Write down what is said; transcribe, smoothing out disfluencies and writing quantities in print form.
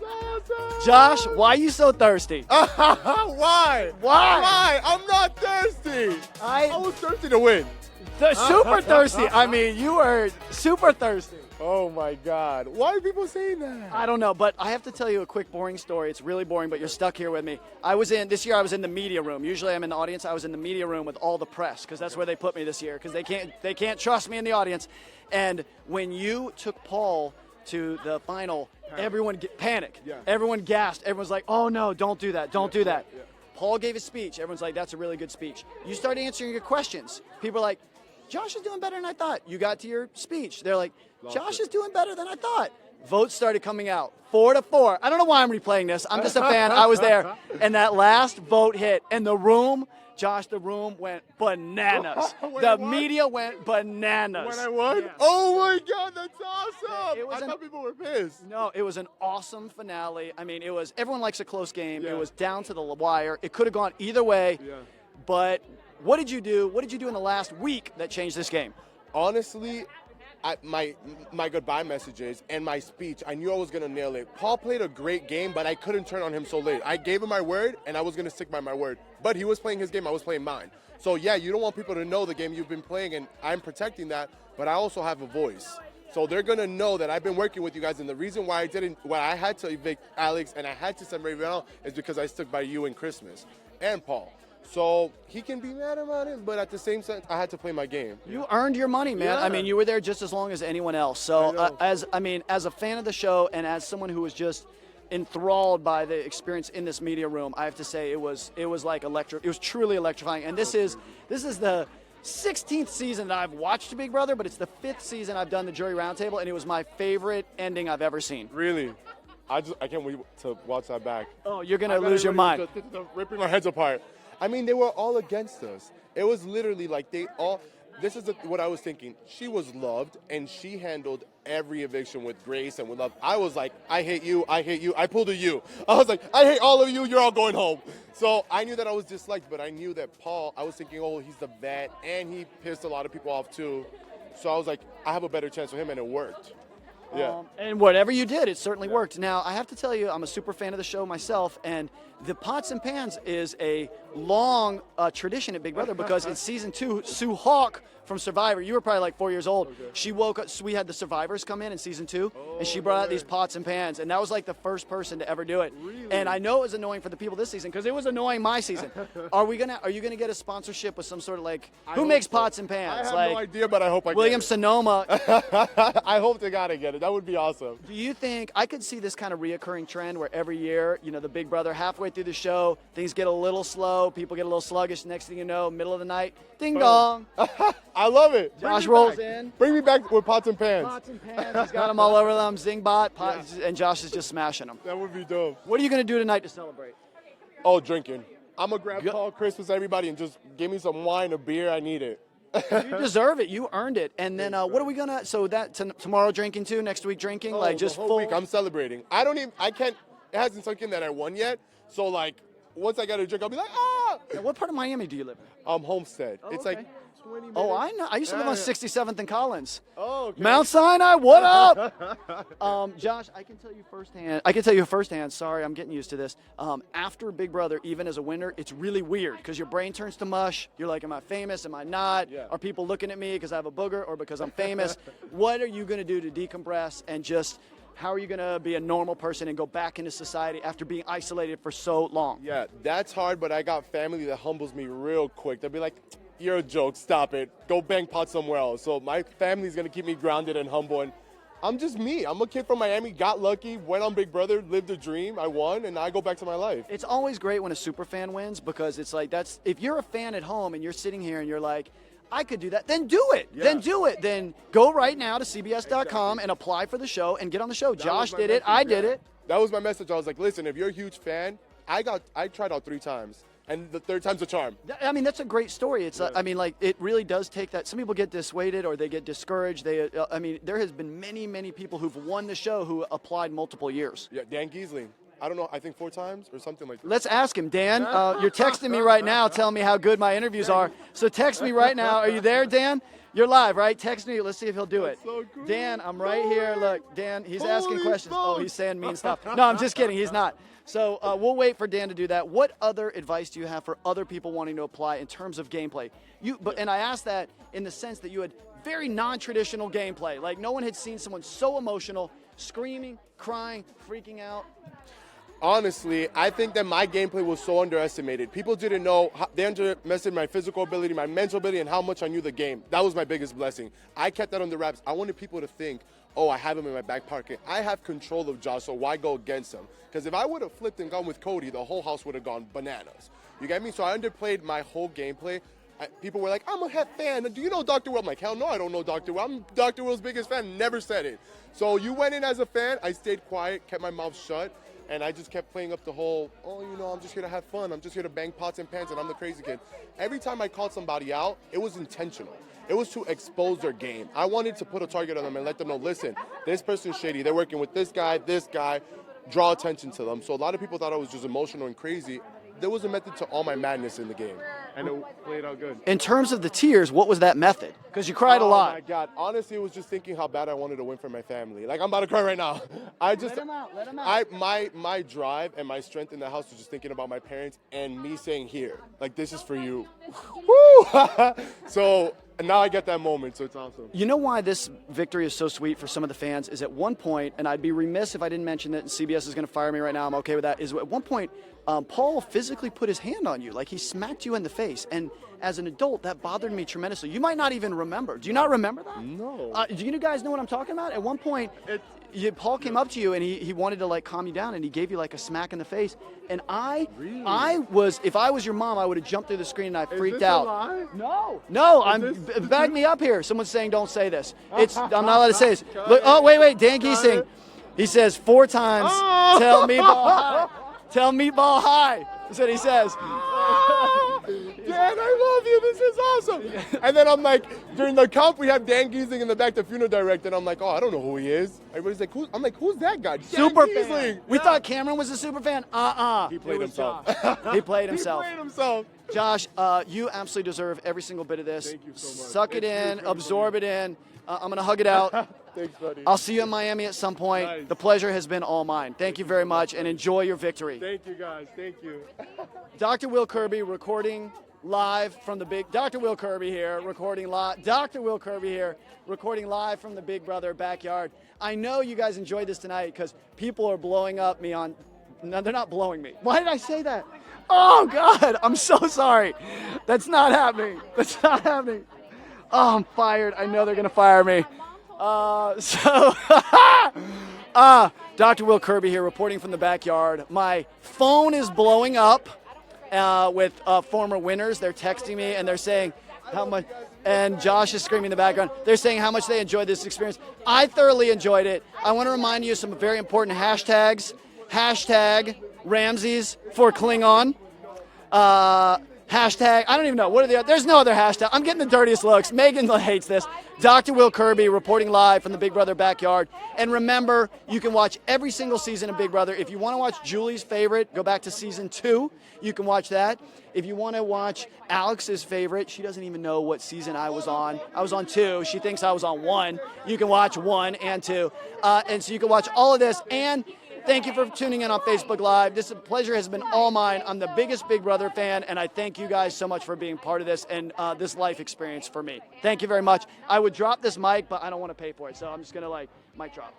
awesome. Josh, why are you so thirsty? Why? Why? I'm not thirsty. I was thirsty to win. Super thirsty. I mean, you were super thirsty. Oh my God. Why are people saying that? I don't know, but I have to tell you a quick boring story. It's really boring, but you're stuck here with me. This year I was in the media room. Usually I'm in the audience. I was in the media room with all the press because that's where they put me this year because they can't trust me in the audience. And when you took Paul to the final, everyone panicked. Yeah. Everyone gasped. Everyone's like, oh no, don't do that. Don't do that. Yeah. Paul gave a speech. Everyone's like, that's a really good speech. You start answering your questions. People are like, Josh is doing better than I thought. You got to your speech. They're like, Josh is doing better than I thought. Votes started coming out, 4-4. I don't know why I'm replaying this. I'm just a fan. I was there. And that last vote hit. And the room went bananas. The media went bananas. When I won? Yeah. Oh my God, that's awesome. It was I thought people were pissed. No, it was an awesome finale. I mean, everyone likes a close game. Yeah. It was down to the wire. It could have gone either way. Yeah. But what did you do? What did you do in the last week that changed this game? Honestly, my goodbye messages and my speech, I knew I was going to nail it. Paul played a great game, but I couldn't turn on him so late. I gave him my word, and I was going to stick by my word. But he was playing his game. I was playing mine. So, yeah, you don't want people to know the game you've been playing, and I'm protecting that, but I also have a voice. So they're going to know that I've been working with you guys, and the reason why I had to evict Alex and I had to send Ray out is because I stuck by you in Christmas and Paul. So he can be mad about it, but at the same time, I had to play my game. You earned your money, man. Yeah. I mean, you were there just as long as anyone else. So, as a fan of the show and as someone who was just enthralled by the experience in this media room, I have to say it was like electric. It was truly electrifying. And this is the 16th season that I've watched Big Brother, but it's the 5th season I've done the jury roundtable, and it was my favorite ending I've ever seen. Really? I can't wait to watch that back. Oh, you're gonna lose your mind. Ripping our heads apart. I mean, they were all against us. It was literally like this is what I was thinking. She was loved, and she handled every eviction with grace and with love. I was like, I hate you, I hate you. I pulled a you. I was like, I hate all of you, you're all going home. So I knew that I was disliked, but I knew that Paul, I was thinking, oh, he's the vet, and he pissed a lot of people off too. So I was like, I have a better chance with him, and it worked. Yeah. And whatever you did, it certainly worked. Now, I have to tell you, I'm a super fan of the show myself, and the Pots and Pans is a long tradition at Big Brother because in season 2, Sue Hawk from Survivor, you were probably like 4 years old. Okay. She woke up, so we had the Survivors come in season 2, and she brought out these pots and pans, and that was like the first person to ever do it. Really? And I know it was annoying for the people this season because it was annoying my season. Are you gonna get a sponsorship with some sort of like who makes pots and pans? I have no idea, but I hope I William get it. Sonoma. I hope they gotta get it. That would be awesome. Do you think I could see this kind of reoccurring trend where every year, the Big Brother, halfway through the show, things get a little slow, people get a little sluggish. Next thing you know, middle of the night, ding dong. I love it. Josh rolls in. Bring me back with pots and pans. Pots and pans. He's got them all over them. Zingbot, and Josh is just smashing them. That would be dope. What are you going to do tonight to celebrate? Oh, drinking. I'm going to grab Paul, Christmas, everybody, and just give me some wine or beer. I need it. You deserve it. You earned it. And then what are we going to, so that tomorrow drinking too, next week drinking? Just the whole full week I'm celebrating. It hasn't sunk in that I won yet. So once I got a drink, I'll be like, ah! Now, what part of Miami do you live in? Homestead. Oh, it's okay. like 20 minutes. Oh, I know. I used to live on 67th and Collins. Oh, okay. Mount Sinai, what up? Josh, I can tell you firsthand. Sorry, I'm getting used to this. After Big Brother, even as a winner, it's really weird because your brain turns to mush. You're like, am I famous? Am I not? Yeah. Are people looking at me because I have a booger or because I'm famous? What are you going to do to decompress and just how are you going to be a normal person and go back into society after being isolated for so long? Yeah, that's hard, but I got family that humbles me real quick. They'll be like, you're a joke, stop it. Go bang pot somewhere else. So my family's going to keep me grounded and humble. And I'm just me. I'm a kid from Miami, got lucky, went on Big Brother, lived a dream, I won, and now I go back to my life. It's always great when a super fan wins because it's like if you're a fan at home and you're sitting here and you're like, I could do that, then do it. Yeah. Then do it. Then go right now to CBS.com and apply for the show and get on the show. Josh did it. I did it. That was my message. I was like, listen, if you're a huge fan, I tried out 3 times. And the third time's a charm. I mean, that's a great story. It's, it really does take that. Some people get dissuaded or they get discouraged. There has been many, many people who've won the show who applied multiple years. Yeah, Dan Giesling. I don't know, I think 4 times or something like that. Let's ask him. Dan, you're texting me right now telling me how good my interviews are. So text me right now. Are you there, Dan? You're live, right? Text me. Let's see if he'll do it. so cool. Dan, I'm right No here. way. Look, Dan, he's asking Holy questions. Oh, smokes. he's saying mean stuff. No, I'm just kidding. He's not. So we'll wait for Dan to do that. What other advice do you have for other people wanting to apply in terms of gameplay? And I asked that in the sense that you had very non-traditional gameplay. Like no one had seen someone so emotional, screaming, crying, freaking out. Honestly, I think that my gameplay was so underestimated. People didn't know, they underestimated my physical ability, my mental ability, and how much I knew the game. That was my biggest blessing. I kept that under wraps. I wanted people to think, oh, I have him in my back pocket. I have control of Josh, so why go against him? Because if I would have flipped and gone with Cody, the whole house would have gone bananas. You get me? So I underplayed my whole gameplay. People were like, I'm a Het fan. Do you know Dr. Will? I'm like, hell no, I don't know Dr. Will. I'm Dr. Will's biggest fan. Never said it. So you went in as a fan. I stayed quiet, kept my mouth shut. And I just kept playing up the whole, oh, you know, I'm just here to have fun. I'm just here to bang pots and pans, and I'm the crazy kid. Every time I called somebody out, it was intentional. It was to expose their game. I wanted to put a target on them and let them know, listen, this person's shady. They're working with this guy, draw attention to them. So a lot of people thought I was just emotional and crazy. There was a method to all my madness in the game, and it played out good. In terms of the tears, what was that method? Because you cried a lot. Oh my God! Honestly, it was just thinking how bad I wanted to win for my family. Like I'm about to cry right now. Let him out. Let him out. My drive and my strength in the house was just thinking about my parents and me saying, "Here, like this is for you." Woo! So now I get that moment, so it's awesome. You know why this victory is so sweet for some of the fans is at one point, and I'd be remiss if I didn't mention it, and CBS is going to fire me right now, I'm okay with that, is at one point, Paul physically put his hand on you, like he smacked you in the face, and as an adult, that bothered me tremendously. You might not even remember. Do you not remember that? No. Do you guys know what I'm talking about? At one point, Paul came up to you and he wanted to like calm you down and he gave you like a smack in the face. And if I was your mom, I would have jumped through the screen and I freaked out. No, back me up here. Someone's saying don't say this. I'm not allowed to say this. Look, oh wait, Dan Giesing. He says 4 times. Tell meatball hi. Tell meatball hi. That's what he says. Dan, I love you. This is awesome. And then I'm like, during the comp, we have Dan Giesing in the back, the funeral director, and I'm like, oh, I don't know who he is. Everybody's like, who's that guy? Super Dan fan. Giesing. We thought Cameron was a super fan. He played himself. He played himself. He played himself. Josh, you absolutely deserve every single bit of this. Thank you so much. Suck it in, absorb it in. I'm going to hug it out. Thanks, buddy. I'll see you in Miami at some point. Nice. The pleasure has been all mine. Thank you very much, and enjoy your victory. Thank you, guys. Thank you. Dr. Will Kirby recording live from the big. Dr. Will Kirby here recording live. Dr. Will Kirby here recording live from the Big Brother backyard. I know you guys enjoyed this tonight because people are blowing up me on. No, they're not blowing me. Why did I say that? Oh God, I'm so sorry. That's not happening. That's not happening. Oh, I'm fired. I know they're gonna fire me. Dr. Will Kirby here reporting from the backyard. My phone is blowing up with former winners. They're texting me and they're saying how much, and Josh is screaming in the background. They're saying how much they enjoyed this experience. I thoroughly enjoyed it. I want to remind you of some very important hashtags. Hashtag Ramses for Klingon. Hashtag, I don't even know. What are there's no other hashtag. I'm getting the dirtiest looks. Megan hates this. Dr. Will Kirby reporting live from the Big Brother backyard. And remember, you can watch every single season of Big Brother. If you want to watch Julie's favorite, go back to season 2. You can watch that. If you want to watch Alex's favorite, she doesn't even know what season I was on. I was on 2. She thinks I was on 1. You can watch 1 and 2. And so you can watch all of this. And thank you for tuning in on Facebook Live. This pleasure has been all mine. I'm the biggest Big Brother fan, and I thank you guys so much for being part of this and this life experience for me. Thank you very much. I would drop this mic, but I don't want to pay for it, so I'm just going to, mic drop.